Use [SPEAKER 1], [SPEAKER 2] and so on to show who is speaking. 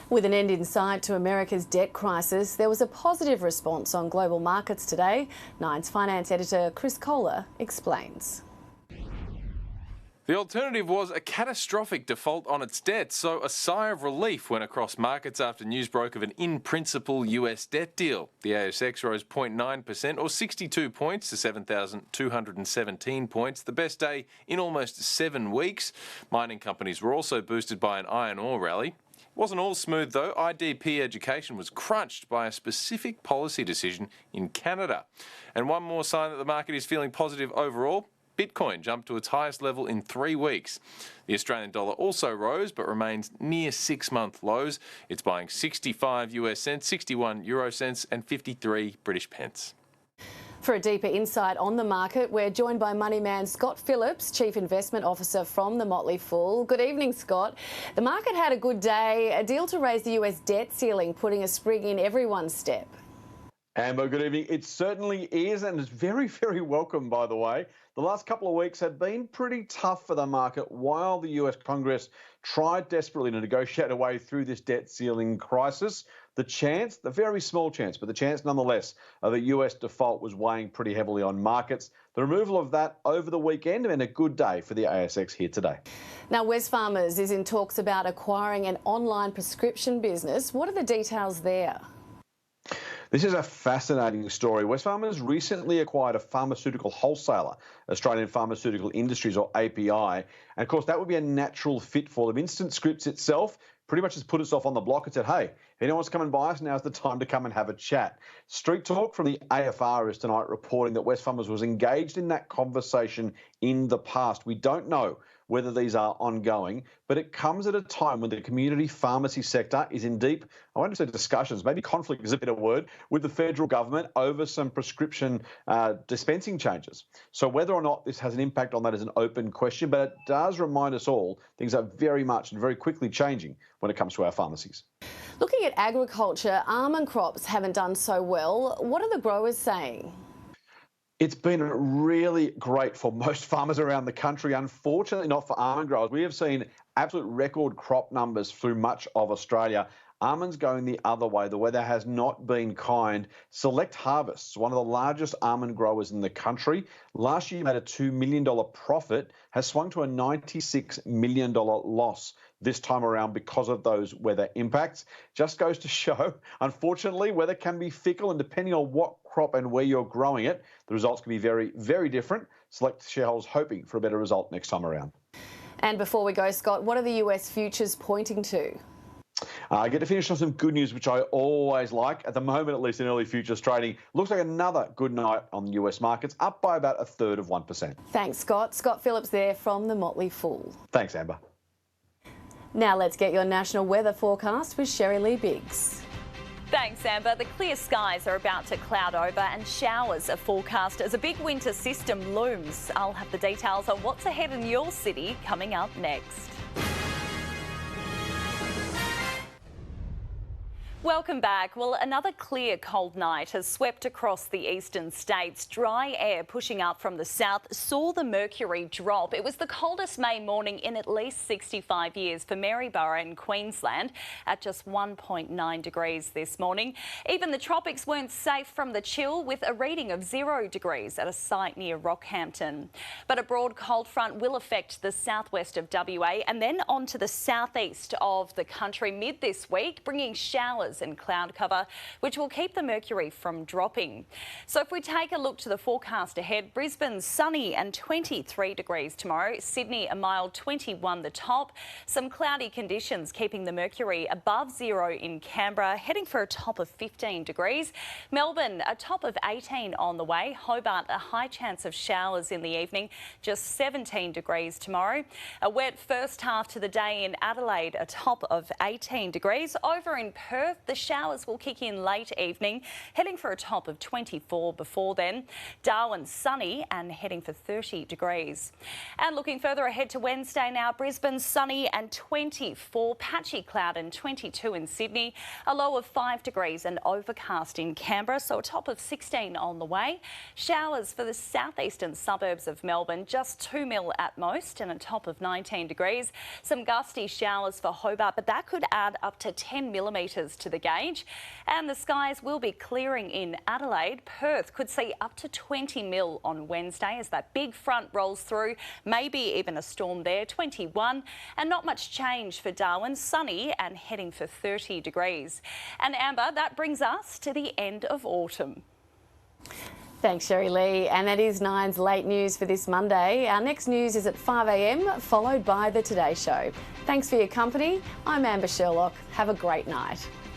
[SPEAKER 1] With an end in sight to America's debt crisis, there was a positive response on global markets today. Nine's finance editor Chris Kohler explains.
[SPEAKER 2] The alternative was a catastrophic default on its debt, so a sigh of relief went across markets after news broke of an in-principle US debt deal. The ASX rose 0.9% or 62 points to 7,217 points, the best day in almost 7 weeks. Mining companies were also boosted by an iron ore rally. It wasn't all smooth though. IDP Education was crunched by a specific policy decision in Canada. And one more sign that the market is feeling positive overall. Bitcoin jumped to its highest level in 3 weeks. The Australian dollar also rose but remains near 6-month lows. It's buying 65 US cents, 61 euro cents and 53 British pence.
[SPEAKER 1] For a deeper insight on the market, we're joined by money man Scott Phillips, Chief Investment Officer from the Motley Fool. Good evening, Scott. The market had a good day, a deal to raise the US debt ceiling, putting a spring in everyone's step.
[SPEAKER 3] Amber, good evening. It certainly is, and it's very, very welcome, by the way. The last couple of weeks have been pretty tough for the market while the US Congress tried desperately to negotiate a way through this debt ceiling crisis. The chance, the very small chance, but the chance nonetheless of a US default was weighing pretty heavily on markets. The removal of that over the weekend and a good day for the ASX here today.
[SPEAKER 1] Now, Wesfarmers is in talks about acquiring an online prescription business. What are the details there?
[SPEAKER 3] This is a fascinating story. Wesfarmers recently acquired a pharmaceutical wholesaler, Australian Pharmaceutical Industries, or API. And of course, that would be a natural fit for them. Instant Scripts itself pretty much just put itself on the block and said, hey, if anyone wants to come and buy us, now's the time to come and have a chat. Street Talk from the AFR is tonight reporting that Wesfarmers was engaged in that conversation in the past. We don't know whether these are ongoing, but it comes at a time when the community pharmacy sector is in deep, I won't say discussions, maybe conflict is a better word, with the federal government over some prescription dispensing changes. So whether or not this has an impact on that is an open question, but it does remind us all things are very much and very quickly changing when it comes to our pharmacies.
[SPEAKER 1] Looking at agriculture, almond crops haven't done so well. What are the growers saying?
[SPEAKER 3] It's been really great for most farmers around the country. Unfortunately, not for almond growers. We have seen absolute record crop numbers through much of Australia. Almonds going the other way. The weather has not been kind. Select Harvests, one of the largest almond growers in the country, last year made a $2 million profit, has swung to a $96 million loss this time around because of those weather impacts. Just goes to show, unfortunately, weather can be fickle, and depending on what crop and where you're growing it, the results can be very, very different. Select shareholders hoping for a better result next time around. And
[SPEAKER 1] before we go, Scott, what are the US futures pointing to?
[SPEAKER 3] I get to finish on some good news, which I always like. At the moment, at least in early futures trading, looks like another good night on the US markets, up by about 1/3%.
[SPEAKER 1] Thanks, Scott. Scott Phillips there from the Motley Fool.
[SPEAKER 3] Thanks, Amber.
[SPEAKER 1] Now let's get your national weather forecast with Scherri-Lee Biggs.
[SPEAKER 4] Thanks, Amber. The clear skies are about to cloud over and showers are forecast as a big winter system looms. I'll have the details on what's ahead in your city coming up next. Welcome back. Well, another clear cold night has swept across the eastern states. Dry air pushing up from the south saw the mercury drop. It was the coldest May morning in at least 65 years for Maryborough in Queensland at just 1.9 degrees this morning. Even the tropics weren't safe from the chill, with a reading of 0 degrees at a site near Rockhampton. But a broad cold front will affect the southwest of WA and then on to the southeast of the country mid this week, bringing showers and cloud cover, which will keep the mercury from dropping. So if we take a look to the forecast ahead, Brisbane sunny and 23 degrees tomorrow. Sydney a mild 21 the top. Some cloudy conditions keeping the mercury above 0 in Canberra, heading for a top of 15 degrees. Melbourne a top of 18 on the way. Hobart a high chance of showers in the evening, just 17 degrees tomorrow. A wet first half to the day in Adelaide, a top of 18 degrees. Over in Perth, The showers will kick in late evening, heading for a top of 24 before then. Darwin sunny and heading for 30 degrees. And looking further ahead to Wednesday now, Brisbane sunny and 24, patchy cloud and 22 in Sydney, a low of 5 degrees and overcast in Canberra, so a top of 16 on the way. Showers for the southeastern suburbs of Melbourne, just 2 mil at most and a top of 19 degrees. Some gusty showers for Hobart, but that could add up to 10 millimetres to the gauge. And the skies will be clearing in Adelaide. Perth could see up to 20 mil on Wednesday as that big front rolls through, maybe even a storm there, 21. And not much change for Darwin, sunny and heading for 30 degrees. And Amber, that brings us to the end of autumn.
[SPEAKER 1] Thanks, Scherri-Lee. And that is Nine's late news for this Monday. Our next news is at 5 a.m, followed by the Today Show. Thanks for your company. I'm Amber Sherlock. Have a great night.